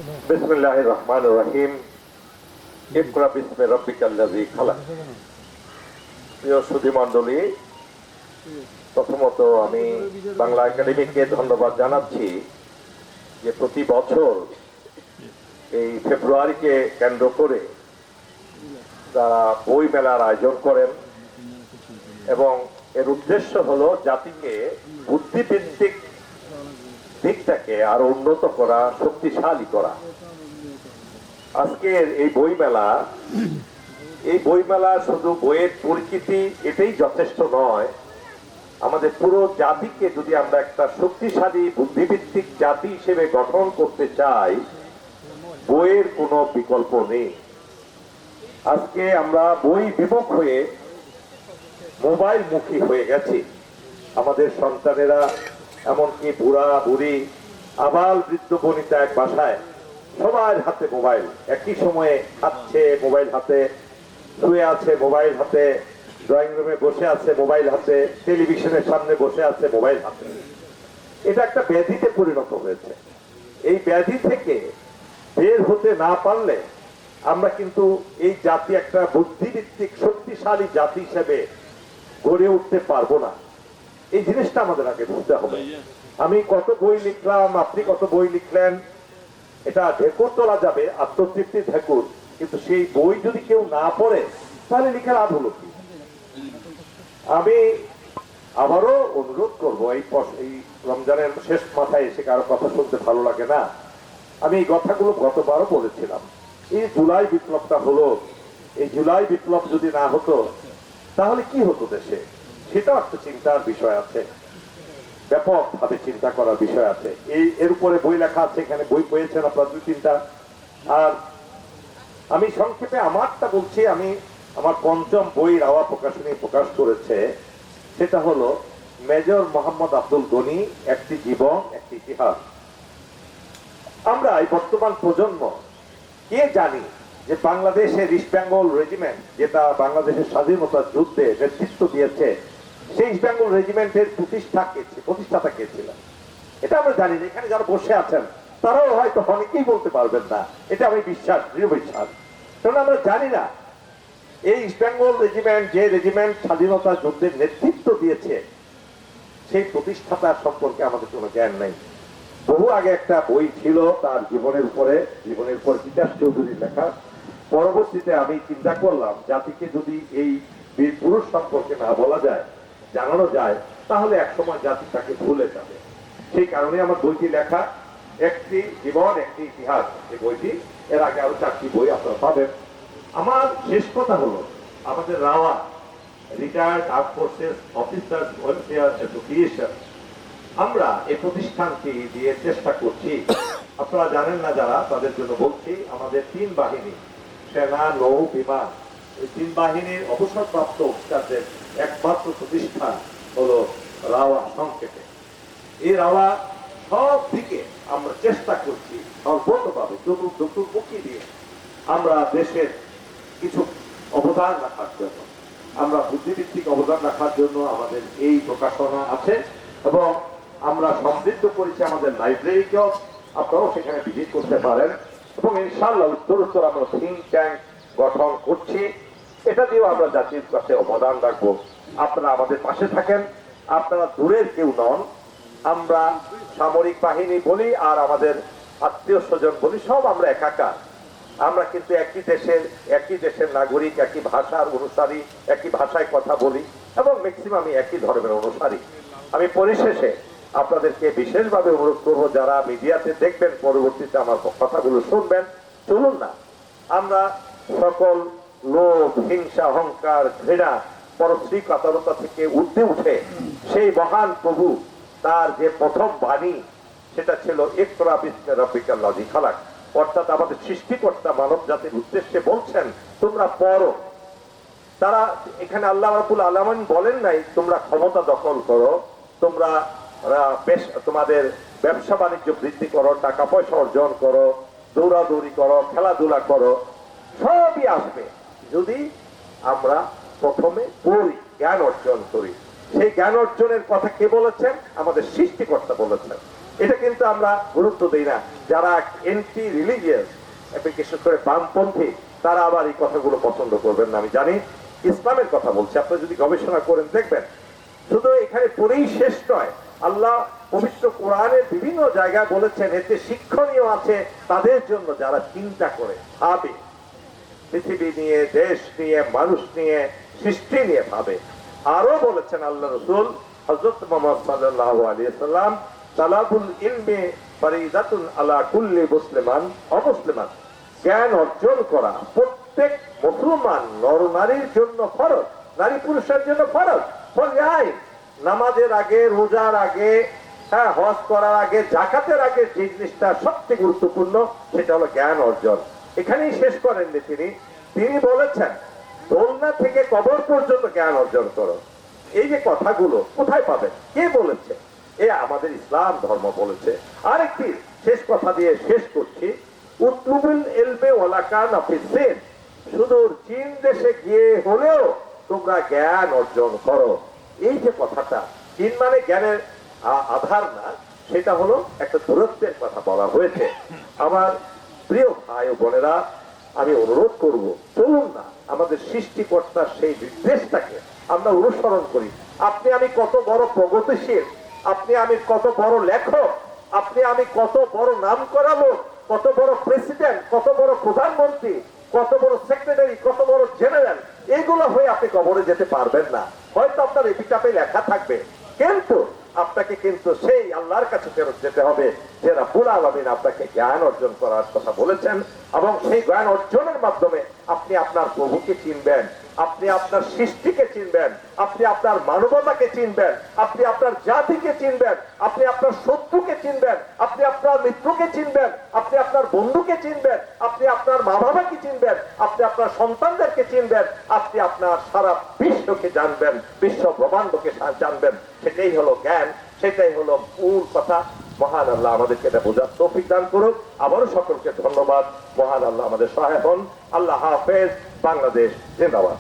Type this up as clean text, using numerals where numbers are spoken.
বিসমিল্লাহির রহমানির রহিম। ইকরা বিসমি রাব্বিকাল্লাযী খালাক। প্রিয় সুধীমণ্ডলী, প্রথমত আমি বাংলা একাডেমিকে ধন্যবাদ জানাচ্ছি যে প্রতি বছর এই ফেব্রুয়ারিকে কেন্দ্র করে তারা বই মেলার আয়োজন করেন এবং এর উদ্দেশ্য হলো জাতিকে বুদ্ধিভিত্তিক দিকটাকে আরো উন্নত করা, শক্তিশালী করা। আজকের এই বইমেলা শুধু বইয়ের পরিচিতি এটাই যথেষ্ট নয়। আমাদের পুরো জাতিকে যদি আমরা একটা শক্তিশালী বুদ্ধিভিত্তিক জাতি হিসেবে গঠন করতে চাই, বইয়ের কোনো বিকল্প নেই। আজকে আমরা বই বিমুখ হয়ে মোবাইল মুখী হয়ে গেছি। আমাদের সন্তানেরা, এমনকি বুড়া বুড়ি, আবাল বৃদ্ধ বনিতা এক বাসায় সবার হাতে মোবাইল, একই সময়ে খাচ্ছে মোবাইল হাতে, শুয়ে আছে মোবাইল হাতে, ড্রয়িং রুমে বসে আছে মোবাইল হাতে, টেলিভিশনের সামনে বসে আছে মোবাইল হাতে। এটা একটা ব্যাধিতে পরিণত হয়েছে। এই ব্যাধি থেকে বের হতে না পারলে আমরা কিন্তু এই জাতি একটা বুদ্ধিভিত্তিক শক্তিশালী জাতি হিসেবে গড়ে উঠতে পারবো না। এই জিনিসটা আমাদের আগে বুঝতে হবে। আমি কত বই লিখলাম, আপনি কত বই লিখলেন, এটা ঢেকুর তোলা যাবে, আত্মতৃপ্তির ঢেকুর, কিন্তু সেই বই যদি কেউ না পড়ে তাহলে লিখে লাভ হলো কি? আমি আবারও অনুরোধ করবো, এই রমজানের শেষ মাথায় এসে কারো কথা শুনতে ভালো লাগে না। আমি এই কথাগুলো গতবারও বলেছিলাম। এই জুলাই বিপ্লবটা হলো, এই জুলাই বিপ্লব যদি না হতো তাহলে কি হতো দেশে, সেটাও একটা চিন্তার বিষয় আছে, ব্যাপকভাবে চিন্তা করার বিষয় আছে। এর উপরে বই লেখা আছে, এখানে বই পেয়েছেন আপনার 2-3টা। আর আমি সংক্ষেপে আমারটা বলছি। আমি আমার 5ম বই রাওয়া প্রকাশনী প্রকাশ করেছে, সেটা হলো মেজর মোহাম্মদ আব্দুল গনি, একটি জীবন একটি ইতিহাস। আমরা এই বর্তমান প্রজন্ম কে জানি যে বাংলাদেশের ইস্ট বেঙ্গল রেজিমেন্ট, যেটা বাংলাদেশের স্বাধীনতা যুদ্ধে নেতৃত্ব দিয়েছে, সেই ইস্ট বেঙ্গল রেজিমেন্টের প্রতিষ্ঠাতা কে ছিলেন? এটা আমরা জানি না। এখানে যারা বসে আছেন তারাও হয়তো অনেকেই বলতে পারবেন না। এটা আমি বিশ্বাস, দৃঢ় বিশ্বাস। কারণ আমরা জানি না এই ইস্ট বেঙ্গল রেজিমেন্ট, যে রেজিমেন্ট স্বাধীনতা যুদ্ধের নেতৃত্ব দিয়েছে, সেই প্রতিষ্ঠাতা সম্পর্কে আমাদের কোনো জ্ঞান নেই। বহু আগে একটা বই ছিল তার জীবনের উপরে তিতাস চৌধুরীর লেখা। পরবর্তীতে আমি চিন্তা করলাম, জাতিকে যদি এই বীর পুরুষ সম্পর্কে না বলা যায়, জানানো যায়, তাহলে একসময় জাতি তাকে ভুলে যাবে। সেই কারণে আমার বইটি লেখা, একটি জীবন একটি ইতিহাস। এই বইটি, এর আগে আরো 4টি বই আপনারা পাবেন। আমার শেষ কথা হলো, আমাদের rava retired arm forces officers welfare association, আমরা এই প্রতিষ্ঠানটি দিয়ে চেষ্টা করছি। আপনারা জানেন না যারা, তাদের জন্য বলছি, আমাদের 3 বাহিনী, সেনা, নৌ, বিমান, এই 3 বাহিনীর অবসরপ্রাপ্ত অফিসারদের একমাত্র প্রতিষ্ঠান হলো রাওয়া। সংক্ষেপে এই রাওয়া সব দিকে আমরা চেষ্টা করছি সর্বতভাবে চতুর্মুখী দিয়ে আমরা দেশের কিছু অবদান রাখার জন্য, আমরা বুদ্ধিভিত্তিক অবদান রাখার জন্য আমাদের এই প্রকাশনা আছে এবং আমরা সমৃদ্ধ করেছি আমাদের লাইব্রেরিকেও। আপনারাও সেখানে ভিজিট করতে পারেন এবং ইনশাআল্লাহ উত্তরোত্তর আমরা থিঙ্ক ট্যাঙ্ক গঠন করছি। এটা দিয়েও আমরা জাতির কাছে অবদান রাখবো। আপনারা আমাদের পাশে থাকেন। আপনারা দূরের কেউ নন। আমরা সামরিক বাহিনী বলি আর আমাদের আত্মীয় স্বজন বলি, সব আমরা একাকার। আমরা কিন্তু একই দেশের নাগরিক, একই ভাষার অনুসারী, একই ভাষায় কথা বলি এবং ম্যাক্সিমামই একই ধর্মের অনুসারী। আমি পরিশেষে আপনাদেরকে বিশেষভাবে অনুরোধ করবো, যারা মিডিয়াতে দেখবেন, পরবর্তীতে আমার কথাগুলো শুনবেন, চলুন না আমরা সকল লোভ, হিংসা, অহংকার, ঘৃণা, পরশ্রীকাতরতা থেকে ঊর্ধ্বে উঠে সেই মহান প্রভু, তার যে প্রথম বাণী, সেটা ছিল ইকরা বিসমি রাব্বিকাল্লাযী খালাক। অর্থাৎ আমাদের সৃষ্টিকর্তা মানব জাতির উদ্দেশ্যে বলছেন, তোমরা পড়ো। তারা এখানে আল্লাহ রাব্বুল আলামিন বলেন নাই তোমরা ক্ষমতা দখল করো, তোমরা তোমাদের ব্যবসা বাণিজ্য বৃদ্ধি করো, টাকা পয়সা অর্জন করো, দৌড়াদৌড়ি করো, খেলাধুলা করো। সবই আসবে যদি আমরা প্রথমে পড়ি, জ্ঞান অর্জন করি। সেই জ্ঞান অর্জনের কথা কে বলেছেন? আমাদের সৃষ্টিকর্তা বলেছেন। এটা কিন্তু আমরা গুরুত্ব দিই না। যারা এন্টি রিলিজিয়াস, বিশেষ করে বামপন্থী, তারা আবার এই কথাগুলো পছন্দ করবেন না। আমি জানি ইসলামের কথা বলছি, আপনারা যদি গবেষণা করেন দেখবেন শুধু এখানে পড়েই শেষ নয়। আল্লাহ পবিত্র কোরআনের বিভিন্ন জায়গায় বলেছেন, এতে শিক্ষণীয় আছে তাদের জন্য যারা চিন্তা করে ভাবে, পৃথিবী নিয়ে, দেশ নিয়ে, মানুষ নিয়ে, সৃষ্টি নিয়ে ভাবে। আরো বলেছেন আল্লাহ রসুল হযরত মুহাম্মদ সাল্লাল্লাহু আলাইহি সাল্লাম, তালাবুল ইলমি ফরিদাতুন আলা কুল্লি মুসলিমান ওয়া মুসলিমাত, জ্ঞান অর্জন করা প্রত্যেক মুসলমান নর নারীর জন্য ফরজ, নারী পুরুষের জন্য ফরজ। ফরজ নামাজের আগে, রোজার আগে, হ্যাঁ, হজ করার আগে, যাকাতের আগে যে জিনিসটা সবচেয়ে গুরুত্বপূর্ণ সেটা হলো জ্ঞান অর্জন। এখানেই শেষ করেননি তিনি বলেছেন দোলনা থেকে কবর পর্যন্ত জ্ঞান অর্জন করো। এই যে কথাগুলো কোথায় পাবেন, কে বলেছে? এ আমাদের ইসলাম ধর্ম বলেছে। আরেকটি শেষ কথা দিয়ে শেষ করছি, উতলুবুল ইলমে ওয়ালা কানা ফিসসিন, সুদূর চীন দেশে গিয়ে হলেও তোমরা জ্ঞান অর্জন করো। এই যে কথাটা, চীন মানে জ্ঞানের আধার না, সেটা হলো একটা দূরত্বের কথা বলা হয়েছে। আমার প্রিয় ভাই ও বোনেরা, আমি অনুরোধ করব, চলুন না আমাদের সৃষ্টিকর্তার সেই নির্দেশটাকে আমরা অনুসরণ করি। আপনি আমি কত বড় প্রগতিশীল, আপনি আমি কত বড় লেখক, আপনি আমি কত বড় নাম করা লোক, কত বড় প্রেসিডেন্ট, কত বড় প্রধানমন্ত্রী, কত বড় সেক্রেটারি, কত বড় জেনারেল, এগুলো হয়ে আপনি কবরে যেতে পারবেন না। হয়তো আপনার এপিটাপে লেখা থাকবে, কিন্তু আপনাকে কিন্তু সেই আল্লাহর কাছে ফেরত যেতে হবে যে রাব্বুল আলামিন আপনাকে জ্ঞান অর্জন করার কথা বলেছেন, এবং সেই জ্ঞান অর্জনের মাধ্যমে আপনি আপনার প্রভুকে চিনবেন, আপনি আপনার সৃষ্টিকে চিনবেন, আপনি আপনার মানবতাকে চিনবেন, আপনি আপনার জাতিকে চিনবেন, আপনি আপনার শত্রুকে চিনবেন, আপনি আপনার মিত্রকে চিনবেন, আপনি আপনার বন্ধুকে চিনবেন, আপনি আপনার মা বাবাকে চিনবেন, আপনি আপনার সন্তানদেরকে চিনবেন, আপনি আপনার সারা বিশ্বকে জানবেন, বিশ্ব ব্রহ্মাণ্ডকে জানবেন। সেটাই হলো জ্ঞান, সেটাই হলো মূল কথা। মহান আল্লাহ আমাদেরকে এটা বোঝার তৌফিক দান করুক। আবারও সকলকে ধন্যবাদ। মহান আল্লাহ আমাদের সহায় হন। আল্লাহ হাফেজ। বাংলাদেশ জিন্দাবাদ।